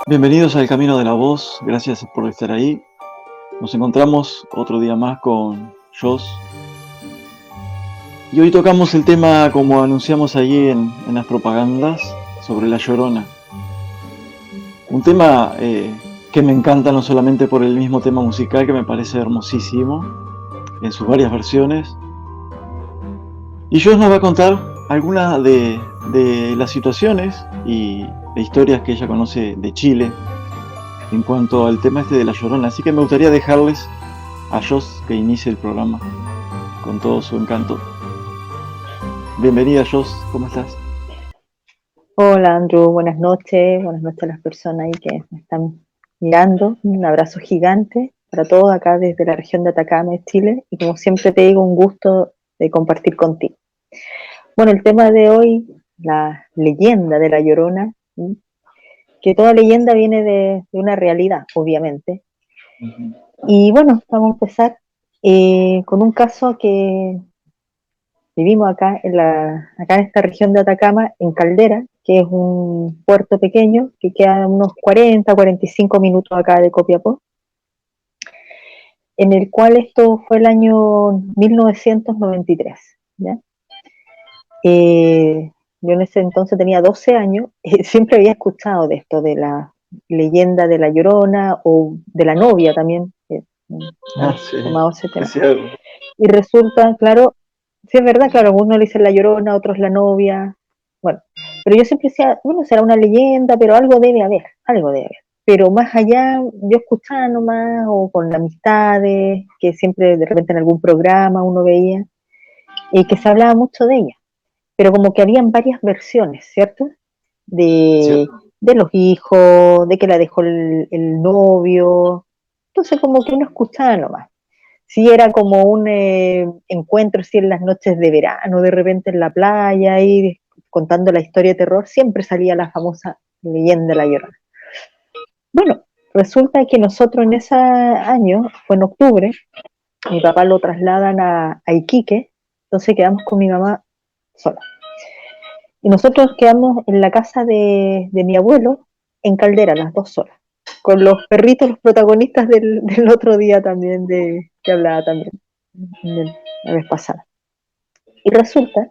Bienvenidos al Camino de la Voz, gracias por estar ahí. Nos encontramos otro día más con Jos. Y hoy tocamos el tema, como anunciamos allí en las propagandas, sobre La Llorona. Un tema que me encanta no solamente por el mismo tema musical, que me parece hermosísimo, en sus varias versiones. Y Jos nos va a contar algunas de las situaciones y de historias que ella conoce de Chile en cuanto al tema de La Llorona. Así que me gustaría dejarles a Jos que inicie el programa con todo su encanto. Bienvenida, Jos, ¿cómo estás? Hola Andrew, buenas noches a las personas ahí que me están mirando. Un abrazo gigante para todos acá desde la región de Atacama, de Chile, y como siempre te digo, un gusto de compartir contigo. Bueno, el tema de hoy, la leyenda de La Llorona, ¿sí? Que toda leyenda viene de una realidad, obviamente. Y bueno, vamos a empezar con un caso que vivimos acá en esta región de Atacama, en Caldera, que es un puerto pequeño que queda a unos 45 minutos acá de Copiapó, en el cual esto fue el año 1993. ¿Ya? Yo en ese entonces tenía 12 años, siempre había escuchado de esto, de la leyenda de La Llorona o de la novia también, que han Sí, tomado ese tema. es cierto. Y resulta, claro, sí es verdad, claro, algunos le dicen La Llorona, otros la novia, bueno, pero yo siempre decía, bueno, será una leyenda, pero algo debe haber, algo debe haber. Pero más allá, yo escuchaba nomás, o con amistades, que siempre de repente en algún programa uno veía, y que se hablaba mucho de ella, pero como que habían varias versiones, ¿cierto? De, Cierto. de los hijos, de que la dejó el novio, entonces como que uno escuchaba nomás. Sí, era como un encuentro, sí, en las noches de verano, de repente en la playa, ahí contando la historia de terror, siempre salía la famosa leyenda de La Llorona. Bueno, resulta que nosotros en ese año, fue en octubre, mi papá lo trasladan a Iquique, entonces quedamos con mi mamá sola. Y nosotros quedamos en la casa de mi abuelo, en Caldera, las dos solas, con los perritos, los protagonistas del otro día también, que hablaba también la vez pasada. Y resulta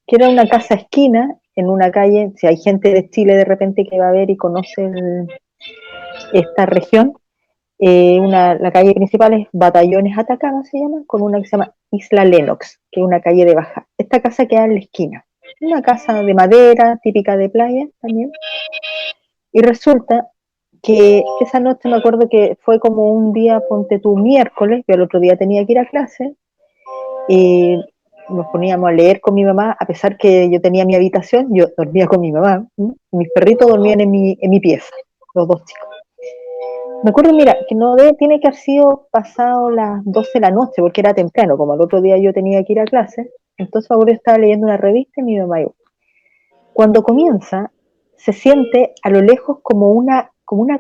que era una casa esquina en una calle, si hay gente de Chile de repente que va a ver y conoce esta región, la calle principal es Batallones Atacama, se llama, con una que se llama Isla Lennox, que es una calle de baja. Esta casa queda en la esquina, una casa de madera, típica de playa también, y resulta que esa noche me acuerdo que fue como un día, ponte tú, miércoles, yo el otro día tenía que ir a clase, y nos poníamos a leer con mi mamá, a pesar que yo tenía mi habitación, yo dormía con mi mamá, ¿sí? Y mis perritos dormían en mi pieza, los dos chicos. Me acuerdo, mira, que no debe, tiene que haber sido pasado las 12 de la noche, porque era temprano, como el otro día yo tenía que ir a clase, entonces ahora estaba leyendo una revista y mi mamá iba. Cuando comienza, se siente a lo lejos como una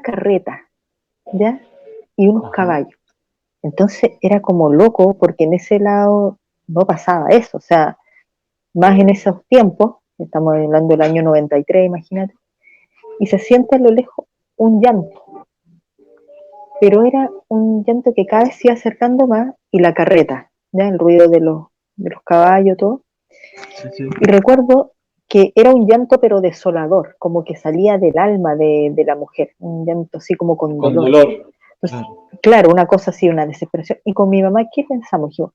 carreta, ¿ya? Y unos Ajá. caballos. Entonces era como loco, porque en ese lado no pasaba eso, o sea, más en esos tiempos, estamos hablando del año 93, imagínate, y se siente a lo lejos un llanto, pero era un llanto que cada vez se iba acercando más, y la carreta, ¿ya? El ruido de los caballos, todo. Sí, sí. Y recuerdo que era un llanto pero desolador, como que salía del alma de la mujer, un llanto así como con Con dolor. dolor. Entonces, Claro. claro, una cosa así, una desesperación. Y con mi mamá, ¿qué pensamos? Yo,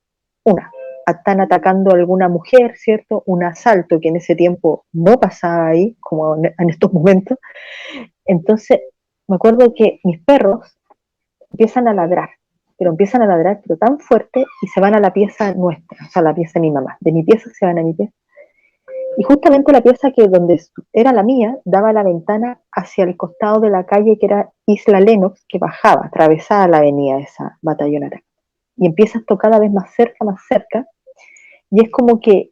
están atacando a alguna mujer, ¿cierto? Un asalto que en ese tiempo no pasaba ahí, como en estos momentos. Entonces, me acuerdo que mis perros empiezan a ladrar, pero tan fuerte, y se van a la pieza nuestra, o sea, la pieza de mi mamá. De mi pieza se van a mi pieza. Y justamente la pieza que donde era la mía, daba la ventana hacia el costado de la calle que era Isla Lennox, que bajaba, atravesaba la avenida esa batallonera. Y empieza a tocar cada vez más cerca, y es como que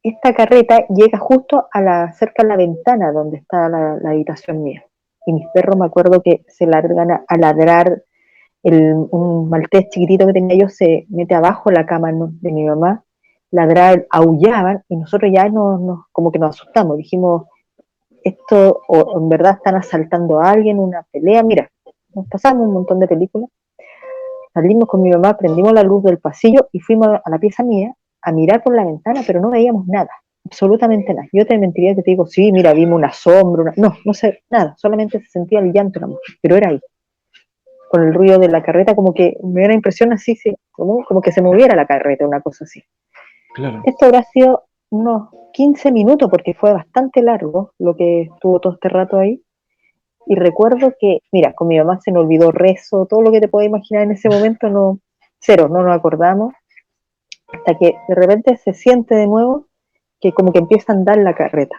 esta carreta llega justo cerca de la ventana donde está la habitación mía. Y mis perros, me acuerdo que se largan a ladrar, un maltés chiquitito que tenía yo se mete abajo la cama, ¿no?, de mi mamá, ladraban, aullaban, y nosotros ya como que nos asustamos, dijimos, esto o en verdad están asaltando a alguien, una pelea. Mira, nos pasamos un montón de películas. Salimos con mi mamá, prendimos la luz del pasillo y fuimos a la pieza mía a mirar por la ventana, pero no veíamos nada, absolutamente nada. Yo te mentiría que te digo, sí, mira, vimos una sombra, no sé, nada, solamente se sentía el llanto de la mujer, pero era ahí, con el ruido de la carreta, como que me da la impresión así, sí, como que se moviera la carreta, una cosa así. Claro. Esto habrá sido unos 15 minutos, porque fue bastante largo lo que estuvo todo este rato ahí. Y recuerdo que, mira, con mi mamá se me olvidó rezo, todo lo que te puedes imaginar en ese momento, no, cero, no nos acordamos, hasta que de repente se siente de nuevo que como que empieza a andar la carreta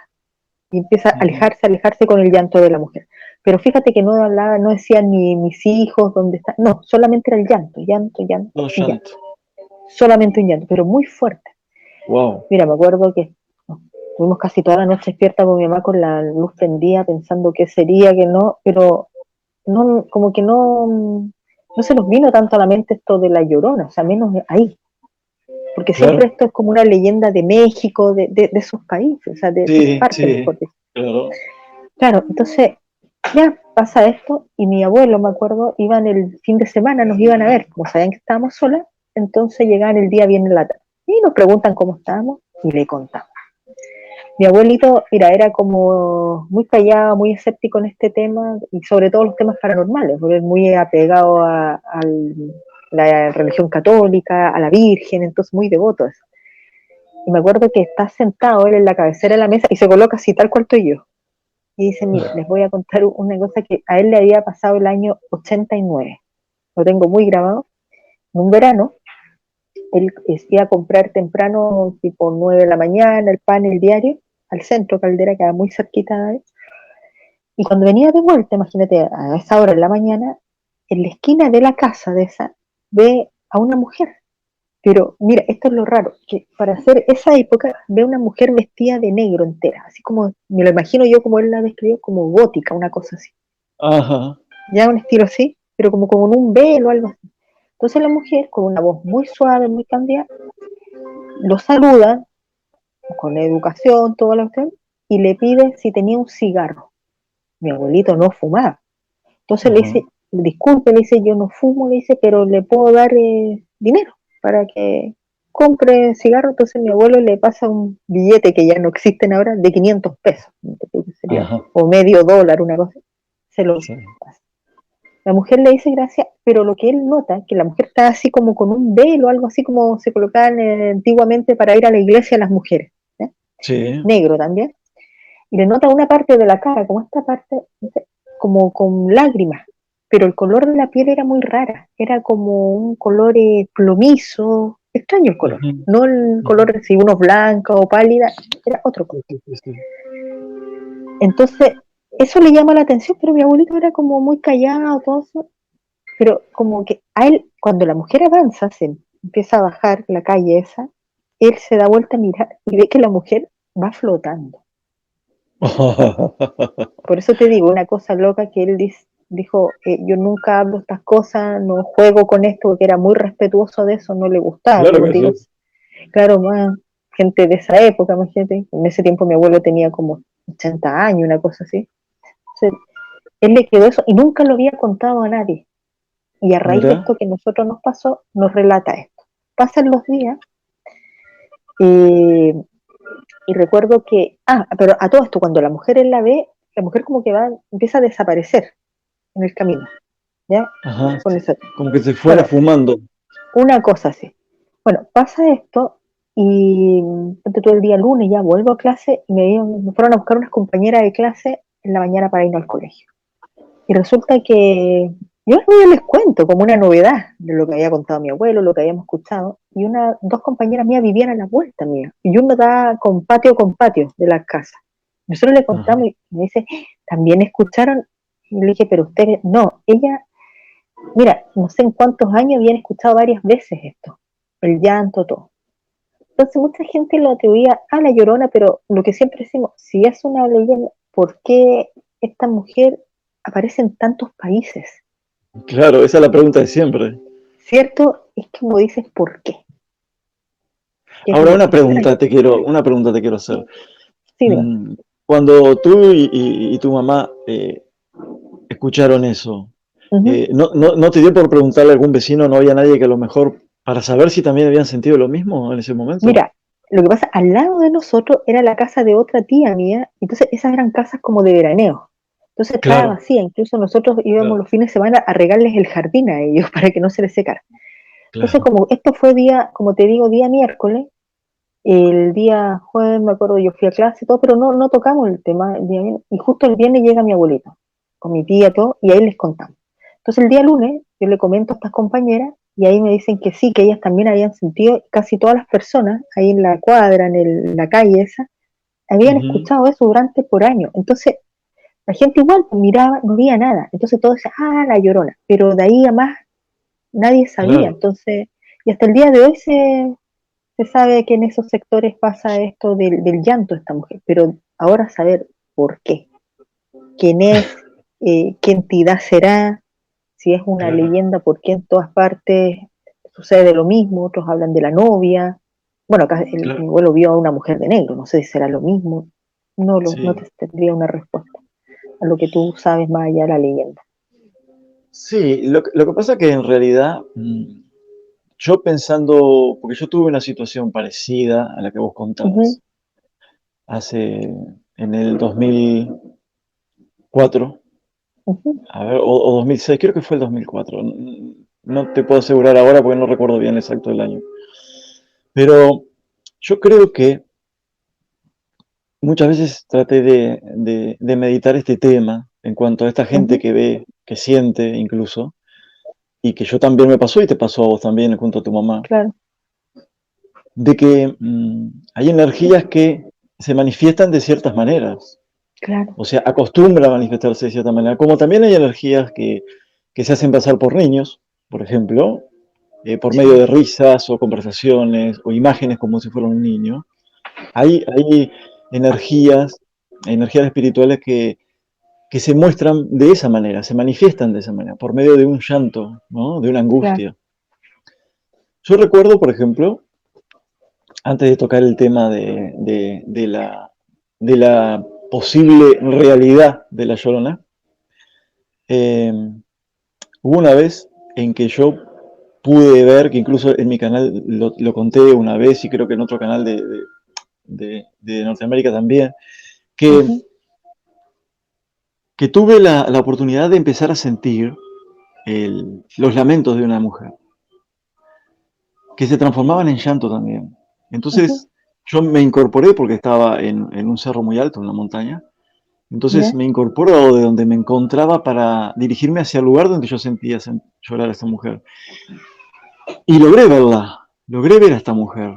y empieza a Ujú. alejarse con el llanto de la mujer. Pero fíjate que no hablaba, no decía ni mis hijos, dónde están, no, solamente era el llanto, llanto, llanto Todo y llanto. llanto. Solamente un llanto, pero muy fuerte. Wow. Mira, me acuerdo que no, tuvimos casi toda la noche despierta con mi mamá con la luz prendida, pensando qué sería, que no, pero no, como que no se nos vino tanto a la mente esto de la Llorona, o sea, menos ahí, porque siempre Claro. esto es como una leyenda de México, de esos países, o sea, de esa Sí, parte, sí. mejor dicho. Claro. Claro, entonces ya pasa esto y mi abuelo, me acuerdo, iban el fin de semana, nos iban a ver, como sabían que estábamos solas, entonces llegaban el día bien en la tarde y nos preguntan cómo estábamos y le contamos. Mi abuelito, mira, era como muy callado, muy escéptico en este tema y sobre todo los temas paranormales, porque es muy apegado a la religión católica, a la Virgen, entonces muy devoto a eso. Y me acuerdo que está sentado él en la cabecera de la mesa y se coloca así tal cual estoy yo. Y dice, mire, les voy a contar una cosa que a él le había pasado el año 89. Lo tengo muy grabado. En un verano, él iba a comprar temprano, tipo 9 de la mañana, el pan, el diario, al centro Caldera, que era muy cerquita de él. Y cuando venía de vuelta, imagínate, a esa hora de la mañana, en la esquina de la casa de esa, ve a una mujer. Pero mira, esto es lo raro, que para hacer esa época ve a una mujer vestida de negro entera, así como, me lo imagino yo como él la describió, como gótica, una cosa así. Ajá. Ya un estilo así, pero como con un velo o algo así. Entonces la mujer, con una voz muy suave, muy cálida, lo saluda con educación, toda la cuestión, y le pide si tenía un cigarro. Mi abuelito no fumaba. Entonces le Ajá. dice, disculpe, le dice, yo no fumo, le dice, pero le puedo dar dinero para que compre cigarro. Entonces mi abuelo le pasa un billete que ya no existen ahora de 500 pesos, sería, Ajá. o medio dólar, una cosa. Se lo Sí. pasa. La mujer le dice gracias, pero lo que él nota, que la mujer está así como con un velo, algo así como se colocaban antiguamente para ir a la iglesia las mujeres, ¿eh? Sí. Negro también, y le nota una parte de la cara, como esta parte, no sé, como con lágrimas, pero el color de la piel era muy rara, era como un color plomizo, extraño el color, Ujú. no el Ujú. color si uno es blanca o pálida, era otro color. Sí, sí, sí, sí. Entonces, eso le llama la atención, pero mi abuelito era como muy callado, todo eso, pero como que a él, cuando la mujer avanza, se empieza a bajar la calle esa, él se da vuelta a mirar y ve que la mujer va flotando. Por eso te digo, una cosa loca que él dijo, yo nunca hablo estas cosas, no juego con esto, porque era muy respetuoso de eso, no le gustaba, Claro como que te digo, sí. claro, más gente de esa época, imagínate, en ese tiempo mi abuelo tenía como 80 años, una cosa así. Entonces, él le quedó eso y nunca lo había contado a nadie. Y a raíz de Mira. esto que a nosotros nos pasó, nos relata esto. Pasan los días y, y recuerdo que, pero a todo esto, cuando la mujer él la ve, la mujer como que va, empieza a desaparecer en el camino, ¿ya? Ajá. Con eso. Como que se fuera Bueno, fumando. una cosa así. Bueno, pasa esto y todo el día lunes ya vuelvo a clase y me fueron a buscar unas compañeras de clase en la mañana para ir al colegio. Y resulta que yo les cuento como una novedad de lo que había contado mi abuelo, lo que habíamos escuchado, y dos compañeras mías vivían a la vuelta mía, y uno da con patio de la casa. Nosotros le Ajá. contamos y me dice, ¿también escucharon? Y le dije, pero ustedes, no, ella, mira, no sé en cuántos años habían escuchado varias veces esto, el llanto, todo. Entonces mucha gente lo atribuía a la Llorona, pero lo que siempre decimos, si es una leyenda, ¿por qué esta mujer aparece en tantos países? Claro, esa es la pregunta de siempre. ¿Cierto? Es como dices, ¿por qué? ¿Qué es Ahora lo extraño? una pregunta te quiero hacer. Sí, dime. Mm, cuando tú y tu mamá escucharon eso, Ujú. ¿no te dio por preguntarle a algún vecino, no había nadie que a lo mejor, para saber si también habían sentido lo mismo en ese momento? Mira, lo que pasa, al lado de nosotros era la casa de otra tía mía, entonces esas eran casas como de veraneo. Entonces estaba Claro, vacía, incluso nosotros íbamos claro, los fines de semana a regarles el jardín a ellos para que no se les secara. Entonces, claro. como esto fue día, como te digo, día miércoles, el día jueves, me acuerdo, yo fui a clase y todo, pero no tocamos el tema. Y justo el viernes llega mi abuelito, con mi tía, todo, y ahí les contamos. Entonces el día lunes yo le comento a estas compañeras y ahí me dicen que sí, que ellas también habían sentido, casi todas las personas ahí en la cuadra, la calle esa, habían Ujú, escuchado eso durante por años. Entonces la gente igual miraba, no veía nada. Entonces todos decían, ah, la llorona. Pero de ahí a más nadie sabía. claro, Entonces, y hasta el día de hoy se sabe que en esos sectores pasa esto del llanto de esta mujer, pero ahora saber por qué, quién es, qué entidad será, si es una claro, leyenda, por qué en todas partes sucede lo mismo, otros hablan de la novia. Bueno, acá mi claro. abuelo vio a una mujer de negro, no sé si será lo mismo, no Sí, te tendría una respuesta a lo que tú sabes más allá de la leyenda. sí, lo que pasa que en realidad, yo pensando, porque yo tuve una situación parecida a la que vos Ujú, contabas, hace, en el 2004, ujú, a ver, o 2006, creo que fue el 2004, no te puedo asegurar ahora porque no recuerdo bien exacto el año, pero yo creo que muchas veces traté de meditar este tema en cuanto a esta gente ujú, que ve, que siente incluso, y que yo también me pasó y te pasó a vos también junto a tu mamá, claro, de que hay energías que se manifiestan de ciertas maneras, claro, o sea, acostumbran a manifestarse de cierta manera, como también hay energías que se hacen pasar por niños, por ejemplo, por medio sí, de risas o conversaciones o imágenes como si fuera un niño. Hay energías, energías espirituales que se muestran de esa manera, se manifiestan de esa manera, por medio de un llanto, ¿no? De una claro, angustia. Yo recuerdo, por ejemplo, antes de tocar el tema de la posible realidad de la Llorona, eh, hubo una vez en que yo pude ver, que incluso en mi canal lo conté una vez y creo que en otro canal de Norteamérica también, que, ujú, que tuve la oportunidad de empezar a sentir los lamentos de una mujer, que se transformaban en llanto también. ujú, Entonces yo me incorporé porque estaba en un cerro muy alto, en una montaña. Entonces ya, me incorporo de donde me encontraba para dirigirme hacia el lugar donde yo sentía llorar a esta mujer. Y logré verla, logré ver a esta mujer.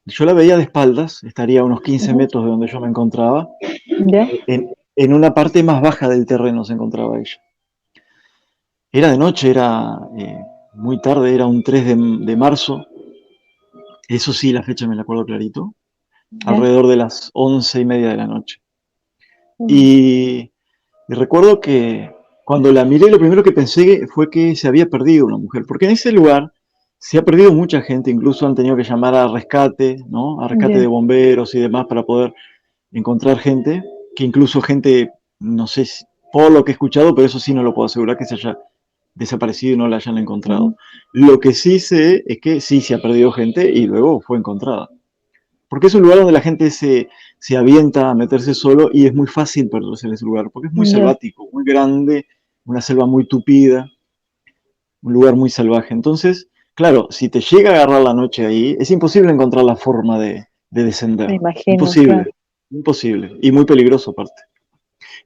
Yo la veía de espaldas, estaría a unos 15 ujú, metros de donde yo me encontraba. ya, En una parte más baja del terreno se encontraba ella. Era de noche, era muy tarde, era un 3 de marzo. Eso sí, la fecha me la acuerdo clarito. ya, Alrededor de las 11:30 de la noche. mm, Y Y recuerdo que cuando la miré, lo primero que pensé fue que se había perdido una mujer, porque en ese lugar se ha perdido mucha gente, incluso han tenido que llamar a rescate, ¿no? A rescate de ya, bomberos y demás para poder encontrar gente, que incluso gente, no sé, por lo que he escuchado, pero eso sí no lo puedo asegurar que se haya desaparecido y no la hayan encontrado. ujú, Lo que sí sé es que sí se ha perdido gente y luego fue encontrada. Porque es un lugar donde la gente se avienta a meterse solo y es muy fácil perderse en ese lugar, porque es muy ya, selvático, muy grande, una selva muy tupida, un lugar muy salvaje. Entonces, claro, si te llega a agarrar la noche ahí, es imposible encontrar la forma de descender. me imagino, Imposible, claro, imposible. Y muy peligroso aparte.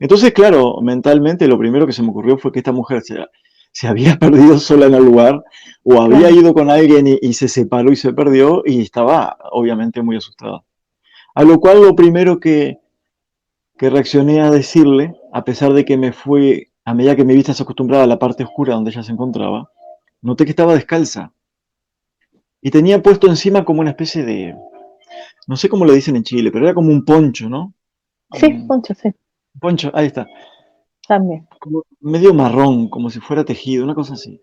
Entonces, claro, mentalmente lo primero que se me ocurrió fue que esta mujer se había perdido sola en el lugar o había claro, ido con alguien y se separó y se perdió y estaba obviamente muy asustada. A lo cual lo primero que reaccioné a decirle, a pesar de que me fue, a medida que mi vista se acostumbraba a la parte oscura donde ella se encontraba, noté que estaba descalza y tenía puesto encima como una especie de, no sé cómo le dicen en Chile, pero era como un poncho, ¿no? sí, Un Poncho, sí, poncho, ahí está, también, como medio marrón, como si fuera tejido, una cosa así.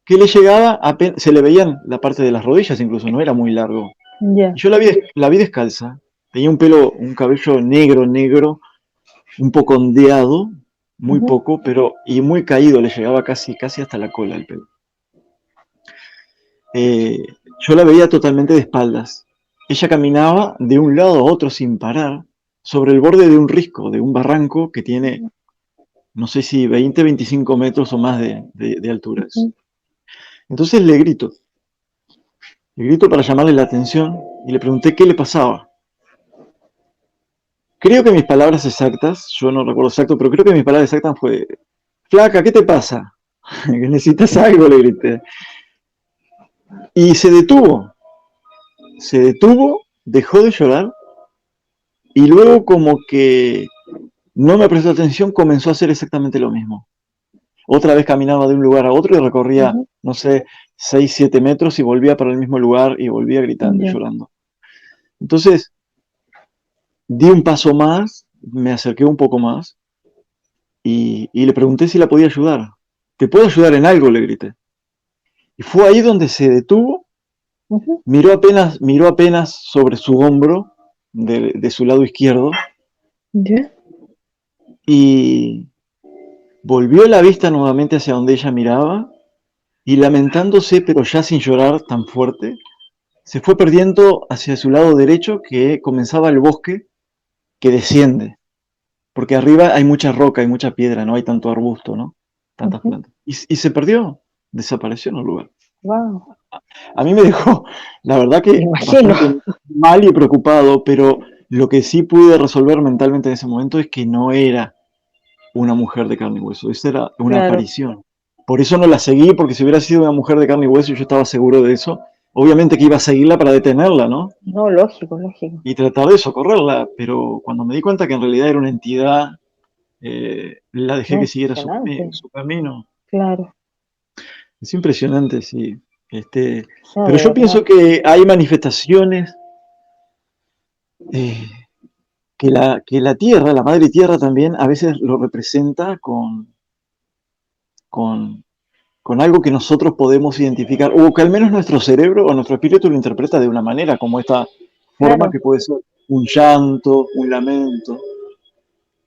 Que le llegaba, se le veían la parte de las rodillas incluso, no era muy largo. ya, Y yo la vi descalza Tenía un cabello negro, negro, un poco ondeado, muy ujú, poco, pero y muy caído, le llegaba casi, casi hasta la cola el pelo. Eh, yo la veía totalmente de espaldas. Ella caminaba de un lado a otro sin parar, sobre el borde de un risco, de un barranco que tiene, no sé si 20, 25 metros o más de alturas. ujú, Entonces le grito para llamarle la atención y le pregunté qué le pasaba. Creo que mis palabras exactas, yo no recuerdo exacto, pero creo que mis palabras exactas fue, flaca, ¿qué te pasa? ¿Que necesitas algo? Le grité. Y se detuvo, dejó de llorar y luego como que no me prestó atención, comenzó a hacer exactamente lo mismo. Otra vez caminaba de un lugar a otro y recorría, ujú. no sé, 6 7 metros y volvía para el mismo lugar y volvía gritando y Ya, llorando. Entonces di un paso más, me acerqué un poco más y le pregunté si la podía ayudar. ¿Te puedo ayudar en algo? Le grité. Y fue ahí donde se detuvo, ujú, miró apenas sobre su hombro de su lado izquierdo ya, y volvió la vista nuevamente hacia donde ella miraba y lamentándose, pero ya sin llorar tan fuerte, se fue perdiendo hacia su lado derecho que comenzaba el bosque que desciende, porque arriba hay mucha roca, hay mucha piedra, no hay tanto arbusto, ¿no? Tantas ujú. plantas. Y se perdió, desapareció en el lugar. Wow, A mí me dejó, la verdad me que imagino. bastante mal y preocupado, pero lo que sí pude resolver mentalmente en ese momento es que no era una mujer de carne y hueso, esa era una Claro, aparición. Por eso no la seguí, porque si hubiera sido una mujer de carne y hueso y yo estaba seguro de eso, obviamente que iba a seguirla para detenerla, ¿no? no, lógico, lógico. Y tratar de socorrerla, pero cuando me di cuenta que en realidad era una entidad, la dejé No, que siguiera impresionante, su camino. claro. Es impresionante, sí. No, Pero de yo verdad. pienso que hay manifestaciones eh, que la tierra, la madre tierra también, a veces lo representa con, con algo que nosotros podemos identificar, o que al menos nuestro cerebro o nuestro espíritu lo interpreta de una manera, como esta forma Claro, que puede ser un llanto, un lamento,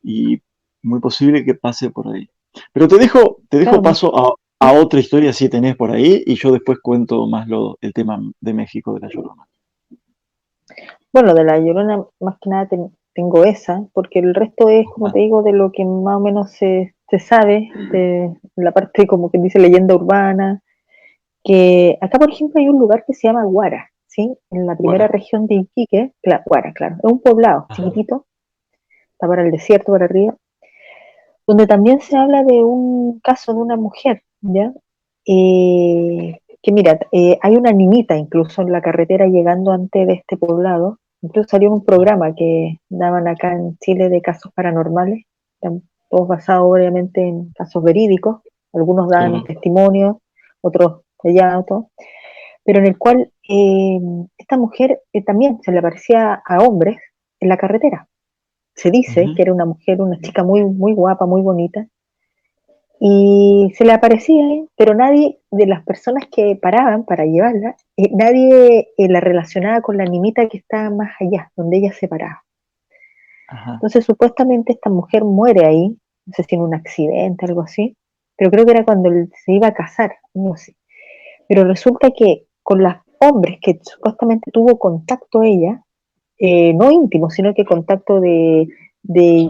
y muy posible que pase por ahí. Pero te dejo claro. paso a otra historia si tenés por ahí, y yo después cuento más el tema de México, de la Llorona. Bueno, de la Llorona más que nada tengo esa, porque el resto es, como Ah, te digo, de lo que más o menos se sabe, de la parte como que dice leyenda urbana, que acá, por ejemplo, hay un lugar que se llama Huara, ¿sí? En la primera Guara. región de Iquique, Huara, claro, es un poblado Ajá. chiquitito, está para el desierto, para arriba, donde también se habla de un caso de una mujer, ¿ya? Que mira, hay una niñita incluso en la carretera llegando antes de este poblado, incluso salió un programa que daban acá en Chile de casos paranormales, todos basados obviamente en casos verídicos, algunos dan Claro. testimonios, otros de todo, pero en el cual esta mujer también se le aparecía a hombres en la carretera. Se dice Ujú. que era una mujer, una chica muy, muy guapa, muy bonita, y se le aparecía, pero nadie de las personas que paraban para llevarla, nadie la relacionaba con la nimita que estaba más allá, donde ella se paraba. Ajá. Entonces supuestamente esta mujer muere ahí, no sé si en un accidente, algo así, pero creo que era cuando él se iba a casar, no sé. Pero resulta que con los hombres que supuestamente tuvo contacto ella, no íntimo, sino que contacto de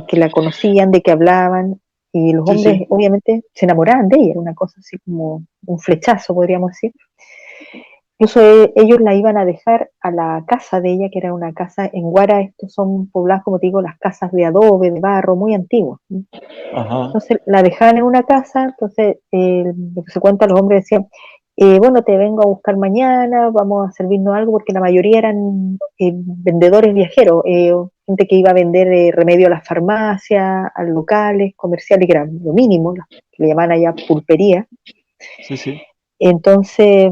que la conocían, de que hablaban, y los Sí, hombres sí. obviamente se enamoraban de ella, era una cosa así como un flechazo, podríamos decir. Incluso ellos la iban a dejar a la casa de ella, que era una casa en Guara, estos son poblados, como te digo, las casas de adobe, de barro, muy antiguas. Ajá. Entonces la dejaban en una casa, entonces lo que se cuenta, los hombres decían, bueno, te vengo a buscar mañana, vamos a servirnos algo, porque la mayoría eran vendedores viajeros, gente que iba a vender remedio a las farmacias, a locales, comerciales, que eran lo mínimo, que le llamaban allá pulpería. Sí, sí. Entonces,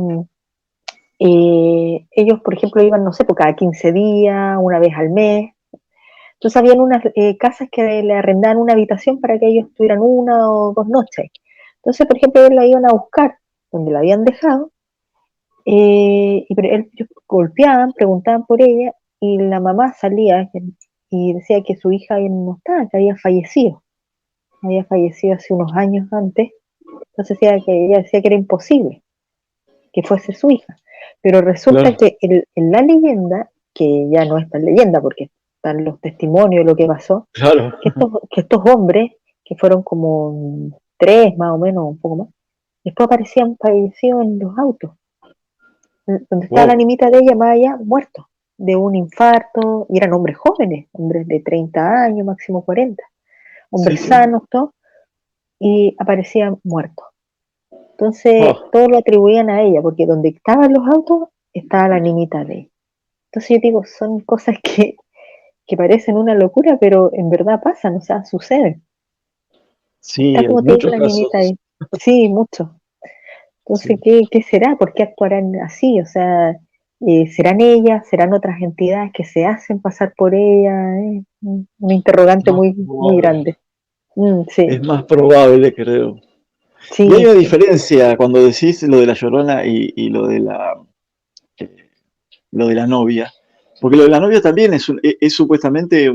ellos, por ejemplo, iban, no sé, por cada 15 días, una vez al mes. Entonces, habían unas casas que le arrendaban una habitación para que ellos tuvieran una o dos noches. Entonces, por ejemplo, ellos la iban a buscar donde la habían dejado, ellos golpeaban, preguntaban por ella, y la mamá salía y decía que su hija no estaba, que había fallecido hace unos años antes, entonces ella decía que era imposible que fuese su hija. Pero resulta Claro, que en la leyenda, que ya no es tan leyenda porque están los testimonios de lo que pasó, claro. que estos hombres, que fueron como tres más o menos, un poco más, después aparecían fallecidos en los autos, donde estaba la Wow. animita de ella más allá, muertos, de un infarto, y eran hombres jóvenes, hombres de 30 años, máximo 40, Sí, hombres sí. sanos, todo, y aparecían muertos. Entonces, Oh, todos lo atribuían a ella, porque donde estaban los autos, estaba la niñita de ella. Entonces yo digo, son cosas que parecen una locura, pero en verdad pasan, o sea, suceden. sí, Está hay como te digo muchos la niñita casos. ahí. Sí, mucho. Entonces, Sí. ¿qué será? ¿Por qué actuarán así? O sea, ¿serán ellas? ¿Serán otras entidades que se hacen pasar por ella? Un interrogante Más muy probable. grande. Sí, Es más probable, creo. Y hay sí, una sí, diferencia cuando decís lo de la Llorona y eh, lo de la novia. Porque lo de la novia también es supuestamente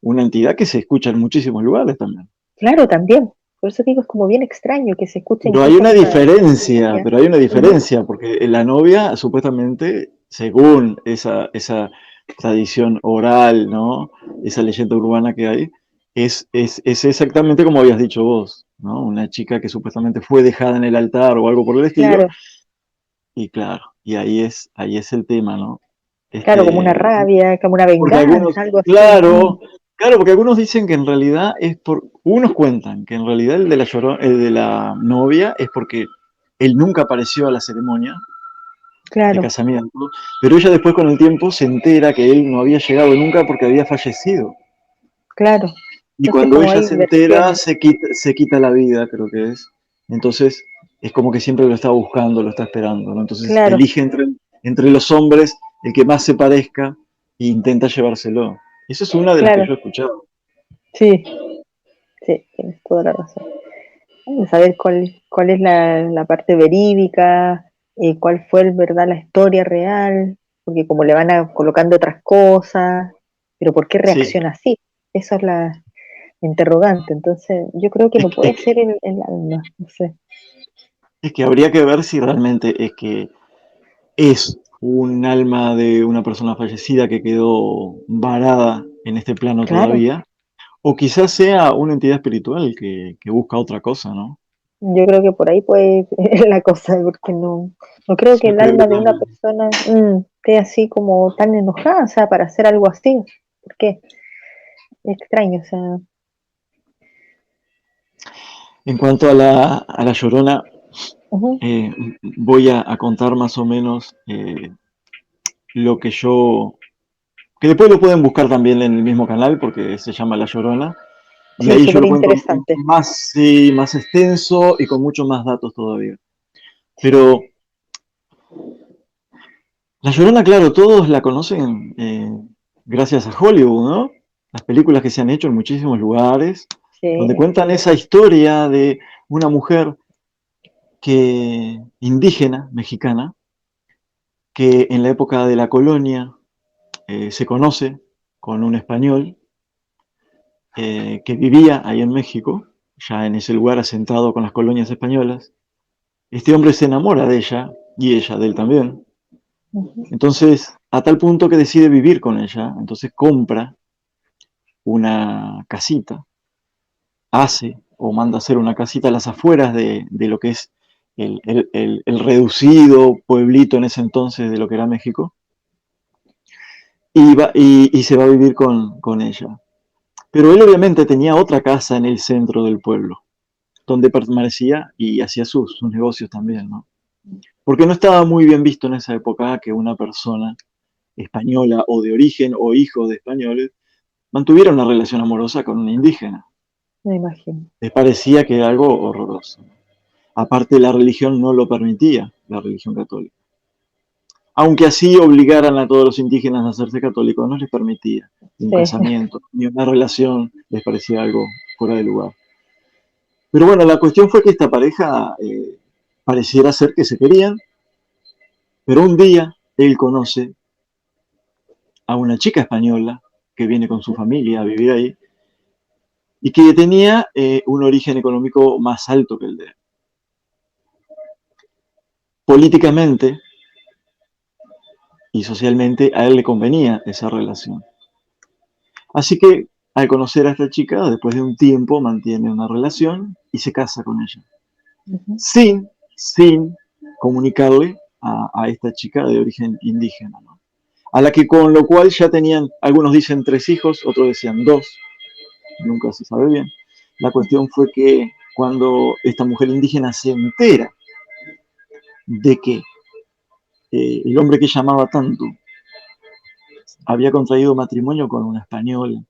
una entidad que se escucha en muchísimos lugares también. claro, también. Por eso digo, es como bien extraño que se escuche Pero hay incluso una hasta en la diferencia, familia. pero hay una Ujú. diferencia, porque la novia supuestamente, según esa tradición oral, ¿no? Esa leyenda urbana que hay, es exactamente como habías dicho vos, ¿no? Una chica que supuestamente fue dejada en el altar o algo por el estilo, Claro, y claro, y ahí es el tema, ¿no? claro, como una Este, rabia, como una porque algunos, venganza, algo así. claro, claro, porque algunos dicen que en realidad unos cuentan que en realidad el de la novia es porque él nunca apareció a la ceremonia de Claro, casamiento, pero ella después con el tiempo se entera que él no había llegado nunca porque había fallecido. claro. Y Entonces, cuando como ella hay se entera, versiones, se quita la vida, creo que es. Entonces, es como que siempre lo está buscando, lo está esperando, ¿no? Entonces, claro, elige entre los hombres el que más se parezca e intenta llevárselo. Esa es una de las que claro, yo he escuchado. sí, sí, tienes toda la razón. Vamos a saber cuál es la parte verídica, cuál fue, verdad, la historia real, porque como le van colocando otras cosas, pero ¿por qué Sí, reacciona así? Eso es la interrogante. Entonces, yo creo que es, no que- es puede que, ser el alma, no sé. es que habría que ver si realmente es que es un alma de una persona fallecida que quedó varada en este plano Claro, todavía, o quizás sea una entidad espiritual que busca otra cosa, ¿no? yo creo que por ahí puede ir la cosa, porque no creo que Yo el creo que alma de una también. persona esté así como tan enojada, o sea, para hacer algo así. ¿Por qué? Es extraño, o sea, En cuanto a la Llorona, ujú, eh, voy a contar más o menos lo que después lo pueden buscar también en el mismo canal porque se llama La Llorona, y sí, ahí yo súper lo cuento interesante. más, sí, más extenso y con mucho más datos todavía. Sí, Pero La Llorona, claro, todos la conocen gracias a Hollywood, ¿no? Las películas que se han hecho en muchísimos lugares, donde sí, cuentan esa historia de una mujer indígena, mexicana, que en la época de la colonia se conoce con un español que vivía ahí en México, ya en ese lugar asentado con las colonias españolas. Este hombre se enamora de ella y ella de él también. ujú, Entonces, a tal punto que decide vivir con ella, entonces compra una casita, hace o manda hacer una casita a las afueras de lo que es el reducido pueblito en ese entonces de lo que era México, y se va a vivir con ella. Pero él obviamente tenía otra casa en el centro del pueblo, donde permanecía y hacía sus negocios también, ¿no? Porque no estaba muy bien visto en esa época que una persona española o de origen o hijo de españoles mantuviera una relación amorosa con un indígena. me imagino. Les parecía que era algo horroroso. Aparte, la religión no lo permitía, la religión católica. Aunque así obligaran a todos los indígenas a hacerse católicos, no les permitía un Sí, casamiento ni una relación, les parecía algo fuera de lugar. Pero bueno, la cuestión fue que esta pareja pareciera ser que se querían, pero un día él conoce a una chica española que viene con su familia a vivir ahí y que tenía un origen económico más alto que el de él. Políticamente y socialmente a él le convenía esa relación. Así que al conocer a esta chica, después de un tiempo mantiene una relación y se casa con ella, Ujú. sin comunicarle a esta chica de origen indígena, ¿no? A la que con lo cual ya tenían, algunos dicen 3 hijos, otros decían 2, nunca se sabe bien. La cuestión fue que cuando esta mujer indígena se entera de que el hombre que llamaba tanto había contraído matrimonio con una española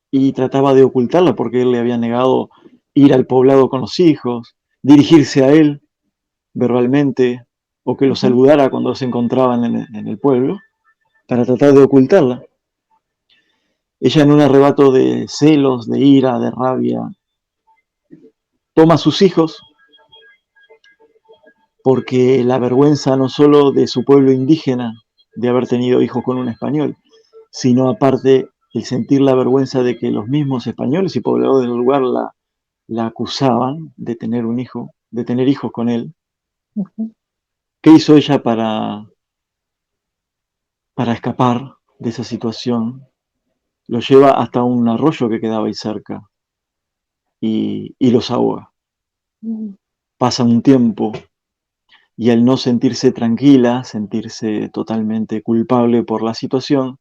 y trataba de ocultarla porque él le había negado ir al poblado con los hijos, dirigirse a él verbalmente o que lo Ujú. saludara cuando se encontraban en el pueblo, para tratar de ocultarla. Ella en un arrebato de celos, de ira, de rabia, toma a sus hijos porque la vergüenza no solo de su pueblo indígena de haber tenido hijos con un español, sino aparte el sentir la vergüenza de que los mismos españoles y pobladores del lugar la acusaban de tener un hijo, de tener hijos con él. Ujú. ¿Qué hizo ella para escapar de esa situación? Lo lleva hasta un arroyo que quedaba ahí cerca y los ahoga. Mm. Pasa un tiempo y al no sentirse tranquila, sentirse totalmente culpable por la situación,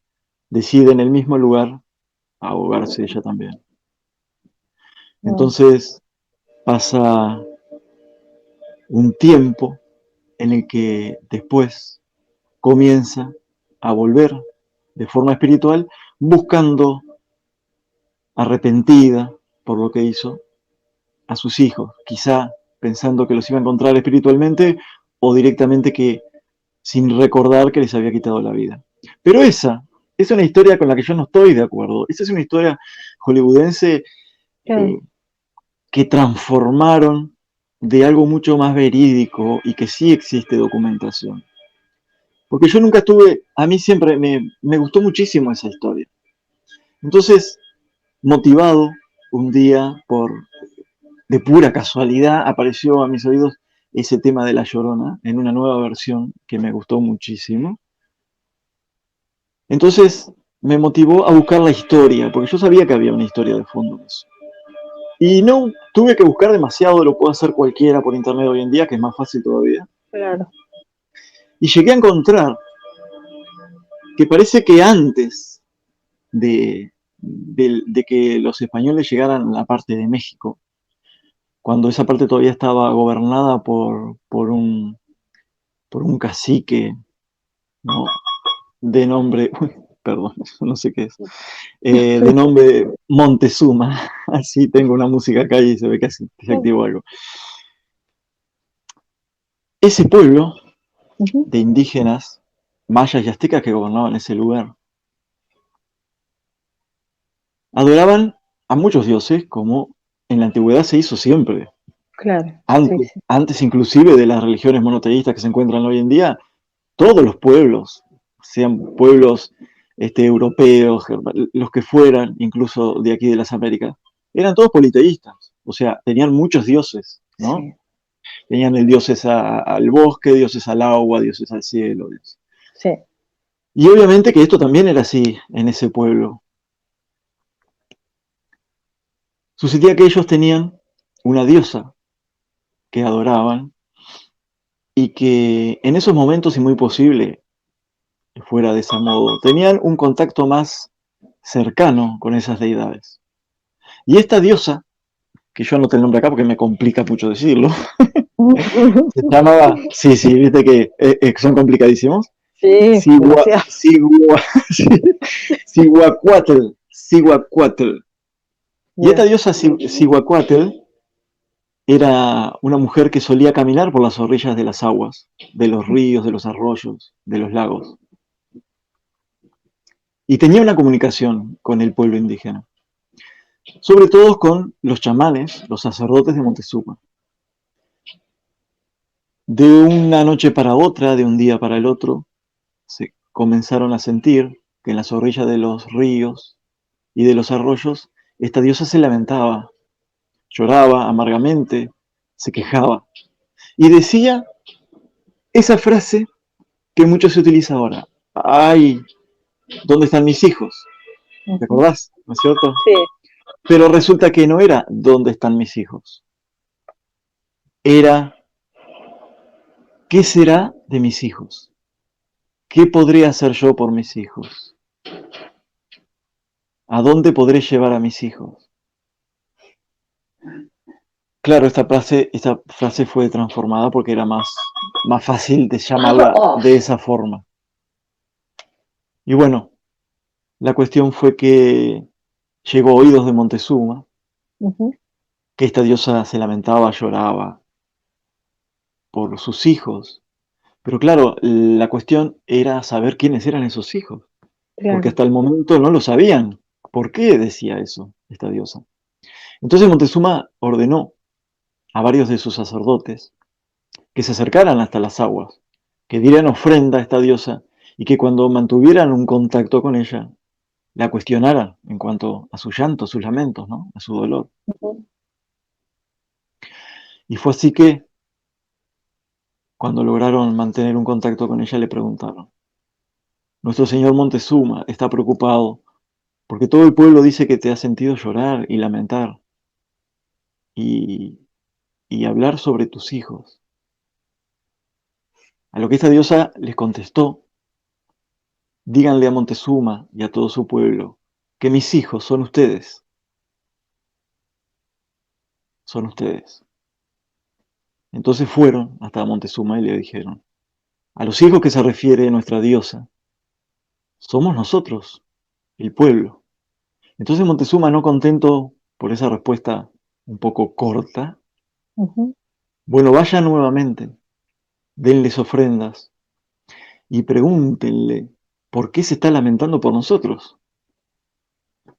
decide en el mismo lugar ahogarse ella también. Mm. Entonces pasa un tiempo en el que después comienza a volver de forma espiritual, buscando, arrepentida por lo que hizo, a sus hijos, quizá pensando que los iba a encontrar espiritualmente o directamente que sin recordar que les había quitado la vida. Pero esa es una historia con la que yo no estoy de acuerdo. Esa es una historia hollywoodense Claro. eh, que transformaron de algo mucho más verídico y que sí existe documentación. Porque yo nunca estuve, a mí siempre me gustó muchísimo esa historia. Entonces, motivado un día de pura casualidad, apareció a mis oídos ese tema de La Llorona en una nueva versión que me gustó muchísimo. Entonces me motivó a buscar la historia, porque yo sabía que había una historia de fondo en eso. Y no tuve que buscar demasiado, lo puede hacer cualquiera por internet hoy en día, que es más fácil todavía. Claro. Y llegué a encontrar que parece que antes de que los españoles llegaran a la parte de México, cuando esa parte todavía estaba gobernada por un cacique, ¿no? De nombre, perdón, no sé qué es, de nombre Montezuma. Así tengo una música acá y se ve que se activó algo. Ese pueblo Ujú. de indígenas, mayas y aztecas que gobernaban ese lugar, adoraban a muchos dioses como en la antigüedad se hizo siempre. Claro, sí, Antes, sí, antes inclusive de las religiones monoteístas que se encuentran hoy en día, todos los pueblos, sean pueblos europeos, los que fueran, incluso de aquí de las Américas, eran todos politeístas, o sea, tenían muchos dioses, ¿no? sí, Tenían el dioses al bosque, dioses al agua, dioses al cielo. Dioses. sí. Y obviamente que esto también era así en ese pueblo. Sucedía que ellos tenían una diosa que adoraban y que en esos momentos, y muy posible fuera de ese modo, tenían un contacto más cercano con esas deidades. Y esta diosa, que yo anoté el nombre acá porque me complica mucho decirlo, se llamaba, sí, sí, viste que son complicadísimos, Sí, Sigua, demasiado. Sigua, Siguacuatl, Siguacuatl. Y esta Ya. diosa Siguacuatl era una mujer que solía caminar por las orillas de las aguas, de los ríos, de los arroyos, de los lagos. Y tenía una comunicación con el pueblo indígena, sobre todo con los chamanes, los sacerdotes de Montezuma. De una noche para otra, de un día para el otro, se comenzaron a sentir que en las orillas de los ríos y de los arroyos, esta diosa se lamentaba, lloraba amargamente, se quejaba y decía esa frase que mucho se utiliza ahora: ay, ¿dónde están mis hijos? ¿Te ujú. acordás? ¿No es cierto? Sí, Pero resulta que no era ¿dónde están mis hijos? Era ¿qué será de mis hijos? ¿Qué podría hacer yo por mis hijos? ¿A dónde podré llevar a mis hijos? Claro, esta frase fue transformada porque era más fácil de llamarla de esa forma. Y bueno, la cuestión fue que llegó a oídos de Montezuma ujú, que esta diosa se lamentaba, lloraba por sus hijos. Pero claro, la cuestión era saber quiénes eran esos hijos, porque claro. hasta el momento no lo sabían. ¿Por qué decía eso esta diosa? Entonces Montezuma ordenó a varios de sus sacerdotes que se acercaran hasta las aguas, que dieran ofrenda a esta diosa y que cuando mantuvieran un contacto con ella, la cuestionaran en cuanto a su llanto, sus lamentos, ¿no? A su dolor. Ujú, Y fue así que cuando lograron mantener un contacto con ella le preguntaron: nuestro señor Montezuma está preocupado porque todo el pueblo dice que te ha sentido llorar y lamentar y, y hablar sobre tus hijos. A lo que esta diosa les contestó: díganle a Montezuma y a todo su pueblo que mis hijos son ustedes, son ustedes. Entonces fueron hasta Montezuma y le dijeron: a los hijos que se refiere nuestra diosa, somos nosotros, el pueblo. Entonces Montezuma, no contento por esa respuesta un poco corta, ujú. bueno, vayan nuevamente, denles ofrendas y pregúntenle por qué se está lamentando por nosotros.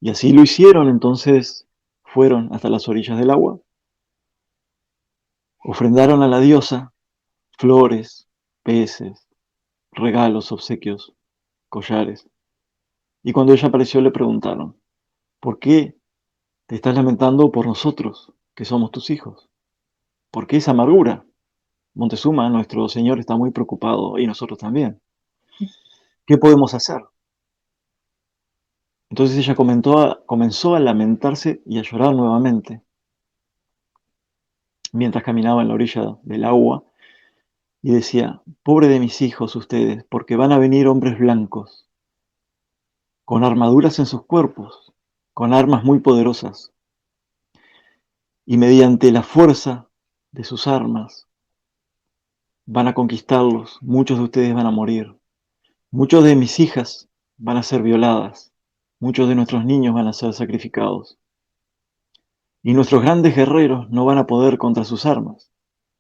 Y así lo hicieron. Entonces fueron hasta las orillas del agua, ofrendaron a la diosa flores, peces, regalos, obsequios, collares. Y cuando ella apareció le preguntaron: ¿por qué te estás lamentando por nosotros, que somos tus hijos? ¿Por qué esa amargura? Montezuma, nuestro señor, está muy preocupado y nosotros también. ¿Qué podemos hacer? Entonces ella comenzó a lamentarse y a llorar nuevamente mientras caminaba en la orilla del agua y decía: pobre de mis hijos ustedes, porque van a venir hombres blancos, con armaduras en sus cuerpos, con armas muy poderosas, y mediante la fuerza de sus armas van a conquistarlos, muchos de ustedes van a morir, muchos de mis hijas van a ser violadas, muchos de nuestros niños van a ser sacrificados, y nuestros grandes guerreros no van a poder contra sus armas,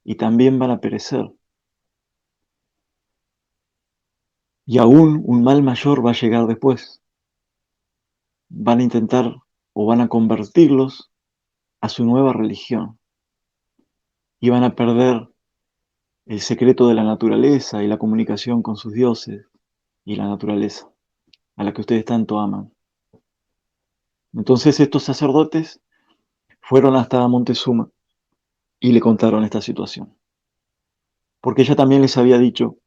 y también van a perecer. Y aún un mal mayor va a llegar después. Van a intentar o van a convertirlos a su nueva religión y van a perder el secreto de la naturaleza y la comunicación con sus dioses y la naturaleza, a la que ustedes tanto aman. Entonces estos sacerdotes fueron hasta Montezuma y le contaron esta situación, porque ella también les había dicho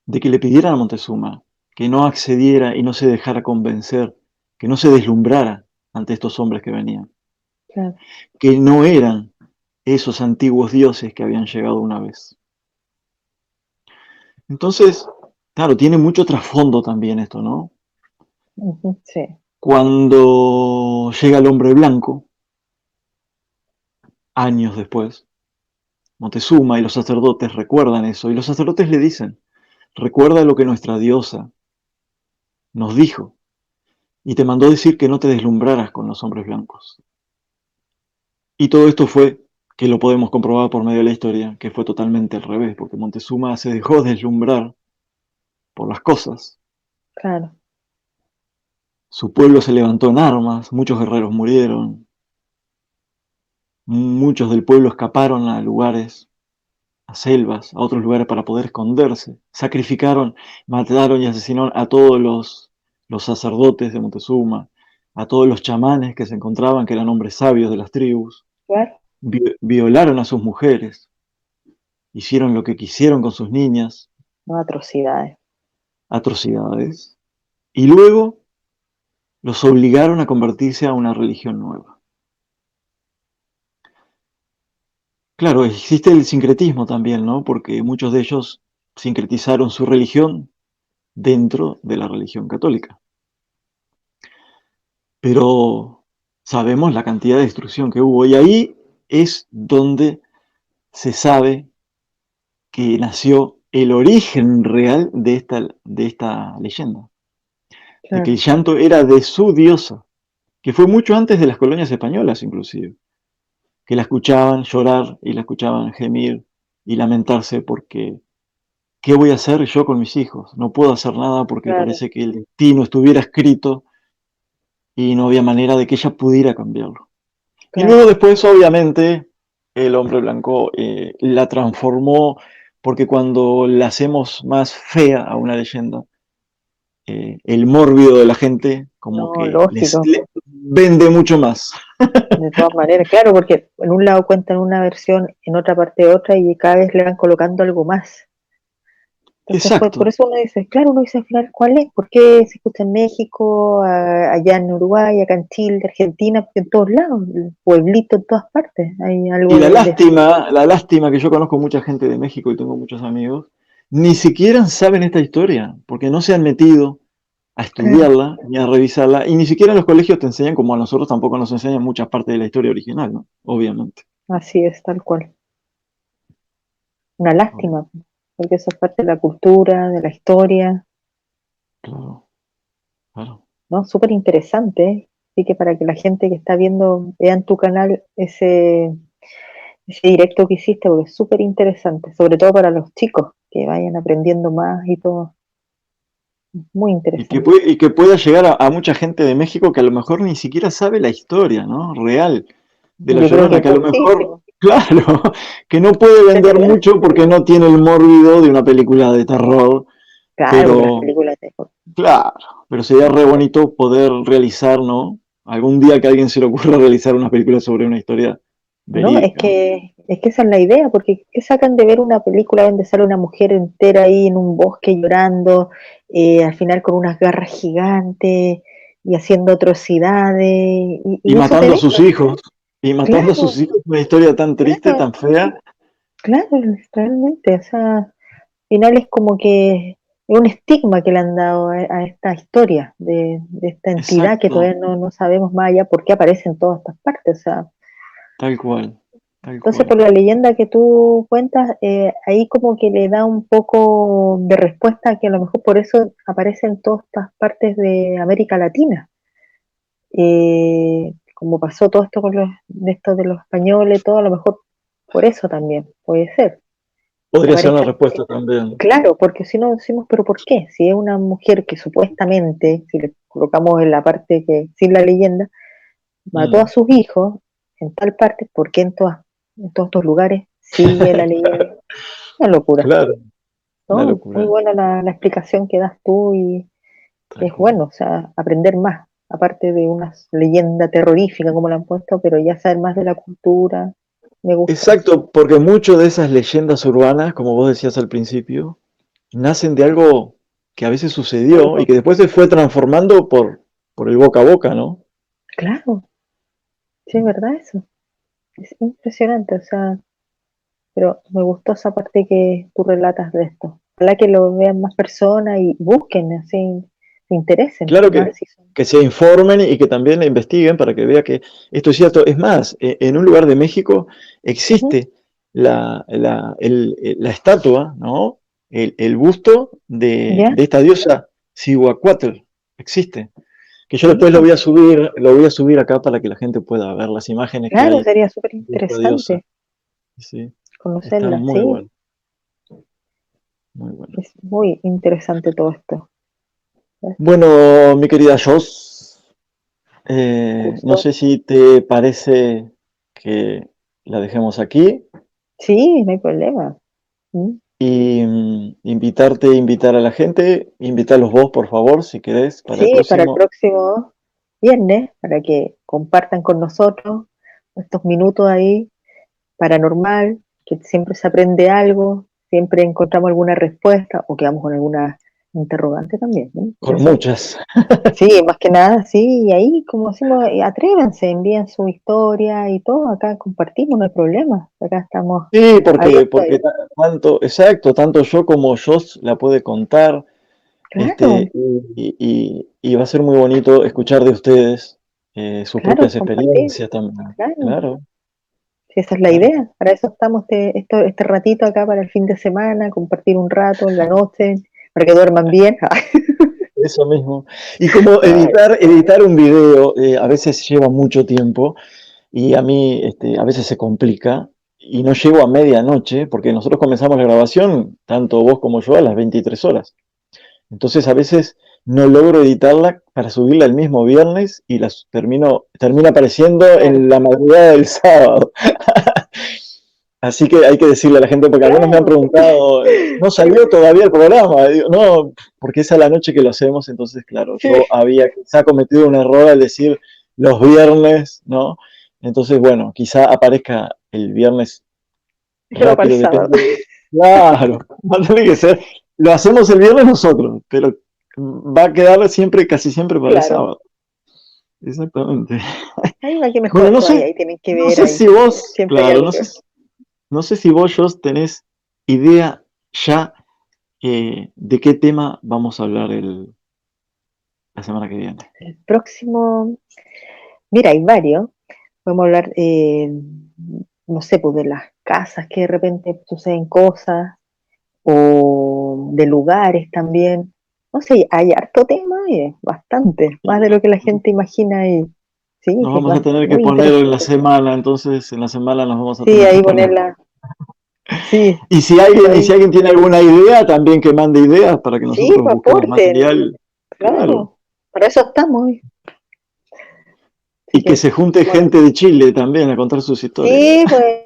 de que le pidieran a Montezuma que no accediera y no se dejara convencer, que no se deslumbrara ante estos hombres que venían, Claro. que no eran esos antiguos dioses que habían llegado una vez. Entonces, claro, tiene mucho trasfondo también esto, ¿no? Ujú, sí, Cuando llega el hombre blanco, años después, Montezuma y los sacerdotes recuerdan eso, y los sacerdotes le dicen: recuerda lo que nuestra diosa nos dijo, y te mandó decir que no te deslumbraras con los hombres blancos. Y todo esto fue, que lo podemos comprobar por medio de la historia, que fue totalmente al revés, porque Montezuma se dejó deslumbrar por las cosas. claro. Su pueblo se levantó en armas, muchos guerreros murieron, muchos del pueblo escaparon a lugares a selvas, a otros lugares para poder esconderse. Sacrificaron, mataron y asesinaron a todos los sacerdotes de Montezuma, a todos los chamanes que se encontraban, que eran hombres sabios de las tribus. claro, Violaron a sus mujeres, hicieron lo que quisieron con sus niñas, no atrocidades. atrocidades, y luego los obligaron a convertirse a una religión nueva. Claro, existe el sincretismo también, ¿no? Porque muchos de ellos sincretizaron su religión dentro de la religión católica. Pero sabemos la cantidad de destrucción que hubo y ahí es donde se sabe que nació el origen real de esta leyenda, de que Claro, el llanto era de su diosa, que fue mucho antes de las colonias españolas inclusive, que la escuchaban llorar y la escuchaban gemir y lamentarse porque ¿qué voy a hacer yo con mis hijos? No puedo hacer nada porque claro, parece que el destino estuviera escrito y no había manera de que ella pudiera cambiarlo. Y claro. luego después, obviamente, el hombre blanco la transformó, porque cuando la hacemos más fea a una leyenda, el mórbido de la gente como No, que lógico, le vende mucho más. de todas maneras, claro, porque en un lado cuentan una versión, en otra parte otra, y cada vez le van colocando algo más. Entonces, por Exacto, eso uno dice, claro, uno dice al final, ¿cuál es? ¿Por qué se escucha en México, allá en Uruguay, acá en Chile, Argentina? Porque en todos lados, el pueblito, en todas partes, hay y algo de eso. la lástima que yo conozco mucha gente de México y tengo muchos amigos, ni siquiera saben esta historia, porque no se han metido a Claro, estudiarla ni a revisarla, y ni siquiera en los colegios te enseñan, como a nosotros tampoco nos enseñan muchas partes de la historia original, ¿no? Obviamente. así es, tal cual. Una lástima, porque eso es parte de la cultura, de la historia, Claro, claro. ¿no? Súper interesante, ¿eh? Así que para que la gente que está viendo vea en tu canal ese directo que hiciste, porque es súper interesante, sobre todo para los chicos, que vayan aprendiendo más y todo. Muy interesante. Y que pueda llegar a mucha gente de México que a lo mejor ni siquiera sabe la historia, ¿no? Real de La Yo creo Llorona, que que a lo mejor, muchísimo, claro, que no puede es vender verdad. mucho porque no tiene el mórbido de una película de terror, Claro, porque las pero películas claro, pero sería re bonito poder realizar, ¿no? Algún día que a alguien se le ocurra realizar una película sobre una historia no, verídica, ¿no? es que esa es la idea, porque ¿qué sacan de ver una película donde sale una mujer entera ahí en un bosque llorando, al final con unas garras gigantes y haciendo atrocidades, Y y eso te matando a sus vende? hijos, y matando a sus Claro, hijos, una historia tan triste, claro, tan fea. claro, realmente, o sea, al final es como que es un estigma que le han dado a esta historia de esta entidad que Exacto, todavía no sabemos más allá por qué aparece en todas estas partes, o sea, tal cual, tal entonces, cual. por la leyenda que tú cuentas, ahí como que le da un poco de respuesta que a lo mejor por eso aparece en todas estas partes de América Latina. Como pasó todo esto con de esto de los españoles, todo, a lo mejor por eso también puede ser. Que Podría ser una aparezca, respuesta también. claro, porque si no decimos, pero ¿por qué? Si es una mujer que supuestamente, si le colocamos en la parte que, sin la leyenda, mató a Mm. sus hijos en tal parte, ¿por qué en todos estos lugares sigue la leyenda? Una locura, Claro, una ¿no? Muy locura, buena la explicación que das tú y tal es cual. bueno, o sea, aprender más, aparte de una leyenda terrorífica como la han puesto, pero ya saber más de la cultura, me gusta. Exacto, porque muchas de esas leyendas urbanas, como vos decías al principio, nacen de algo que a veces sucedió y Algo, que después se fue transformando por el boca a boca, ¿no? claro, sí, es verdad eso, es impresionante, o sea, pero me gustó esa parte que tú relatas de esto. Ojalá que lo vean más personas y busquen, así, se interesen Claro más. Si son. que se informen y que también investiguen para que vea que esto es cierto. Es más, en un lugar de México Ujú, existe la estatua, ¿no? El busto ¿ya? de esta diosa Cihuacuatl. Existe. Que yo después Mira, lo voy a subir acá para que la gente pueda ver las imágenes que claro, hay sería súper de esta diosa. interesante Sí, está conocerla, muy sí, bueno, muy bueno. es muy interesante todo esto. ¿Eh? Bueno, mi querida Joss, no Gusto. sé si te parece que la dejemos aquí. Sí, no hay problema. Y invitar a la gente, invitarlos vos, por favor, si querés, para el Sí, para el próximo. próximo viernes, para que compartan con nosotros estos minutos ahí, paranormal, que siempre se aprende algo, siempre encontramos alguna respuesta o quedamos con alguna interrogante también, ¿no? Con Eso. muchas. Sí, más que nada, sí, y ahí, como decimos, atrévanse, envíen su historia y todo, acá compartimos, no hay problema, acá estamos Sí, porque, abiertos. porque tanto, exacto, tanto yo como Joss la puede contar, Claro, y va a ser muy bonito escuchar de ustedes sus claro, propias compartir, experiencias también. claro. Claro, Sí, esa es la claro. idea, para eso estamos este ratito acá para el fin de semana, compartir un rato en la noche, para que duerman bien. Eso mismo. Y como Ay, editar un video a veces lleva mucho tiempo y a mí a veces se complica y no llego a medianoche porque nosotros comenzamos la grabación, tanto vos como yo, a las 23 horas. Entonces a veces no logro editarla para subirla el mismo viernes y termina apareciendo claro, en la madrugada del sábado. Así que hay que decirle a la gente, porque algunos me han claro, preguntado, ¿no salió todavía el programa? Digo, no, porque es a la noche que lo hacemos, entonces claro, sí, yo había quizá cometido un error al decir los viernes, ¿no? Entonces, bueno, quizá aparezca el viernes déjalo para el rápido, sábado. depende. Claro, va a tener que ser. Lo hacemos el viernes nosotros, pero va a quedar siempre, casi siempre para el Claro, sábado. Exactamente. ahí va que Bueno, mejor, no pues sé, ahí tienen que no ver sé ahí, si vos, siempre hay claro, algo que ver. no sé si vos, Jos, tenés idea ya de qué tema vamos a hablar la semana que viene. El próximo, mira, hay varios, podemos hablar, no sé, pues de las casas que de repente suceden cosas, o de lugares también. No sé, hay harto tema, bastante, más de lo que la gente imagina y sí, Nos sí, es vamos a tener que muy poner en la interesante. semana, entonces en la semana nos vamos a Sí, tener que ahí poner. ponerla, sí, Y si ahí, alguien tiene alguna idea, también que mande ideas para que sí, nosotros pues busquemos aporten, material, claro. claro, para eso estamos. Así Y que que, se junte bueno, gente de Chile también a contar sus historias. sí, pues,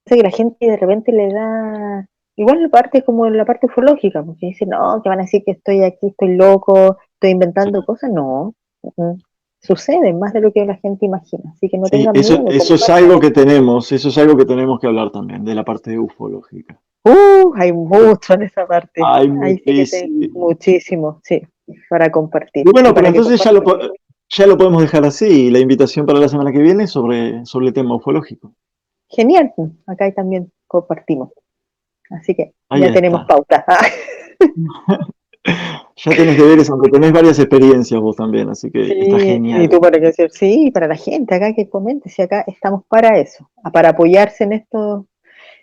sé que la gente de repente le da, igual la parte como la parte ufológica, porque dice, no, que van a decir que estoy aquí, estoy loco, estoy Sí, inventando cosas, no, sucede más de lo que la gente imagina, así que no sí, tengan miedo, eso es compartan. algo que tenemos, eso es algo que tenemos que hablar también, de la parte ufológica. Hay mucho en esa parte, Hay ahí sí que tengo muchísimo. muchísimo, sí, para Y compartir, y bueno, pero para que entonces compartan. ya lo podemos dejar así, la invitación para la semana que viene sobre el tema ufológico. Genial, acá y también compartimos, así que Ahí ya tenemos está. pauta. Ya tenés deberes, aunque tenés varias experiencias vos también, así que está Sí, y genial. tú para qué decir, sí, para la gente acá que comente, si acá estamos para eso, para apoyarse en estos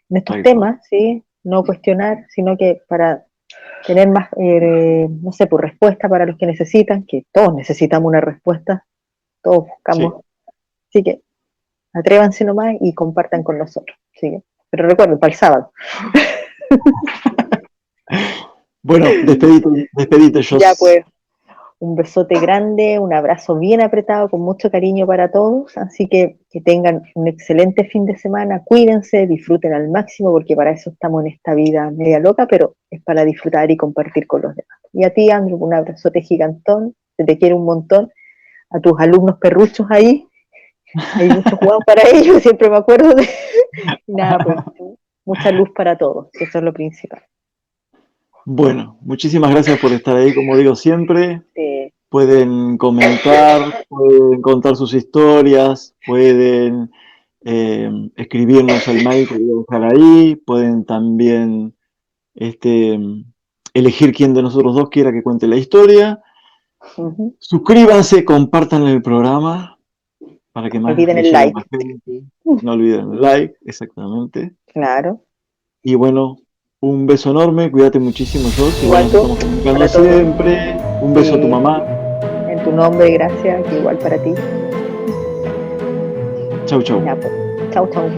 Tal cual. temas, ¿sí? No cuestionar, sino que para tener más, no sé, pues respuesta para los que necesitan, que todos necesitamos una respuesta, todos Sí. buscamos, así que atrévanse nomás y compartan con nosotros, ¿sí? Pero recuerden, para el sábado. Bueno, despedite, Ya Jos. pues, un besote grande, un abrazo bien apretado, con mucho cariño para todos. Así que tengan un excelente fin de semana, cuídense, disfruten al máximo, porque para eso estamos en esta vida media loca, pero es para disfrutar y compartir con los demás. Y a ti, Andrew, un abrazote gigantón, se te quiere un montón. A tus alumnos perruchos ahí, hay mucho jugados para ellos, siempre me acuerdo de. Y nada, pues, mucha luz para todos, eso es lo principal. Bueno, muchísimas gracias por estar ahí, como digo siempre. Eh, Pueden comentar, pueden contar sus historias, pueden escribirnos al mail que voy a dejar ahí, pueden también este, elegir quién de nosotros dos quiera que cuente la historia. uh-huh. Suscríbanse, compartan el programa para que No más olviden le el llegue a like, más gente. No olviden el like, exactamente. claro. Y bueno, un beso enorme, cuídate muchísimo, Jos. Igual Igual nos tú, estamos comunicando para todos. siempre. Un beso a tu Sí, mamá. en tu nombre, gracias, que igual para ti. Chau, chau. Ya, pues, chau, chau.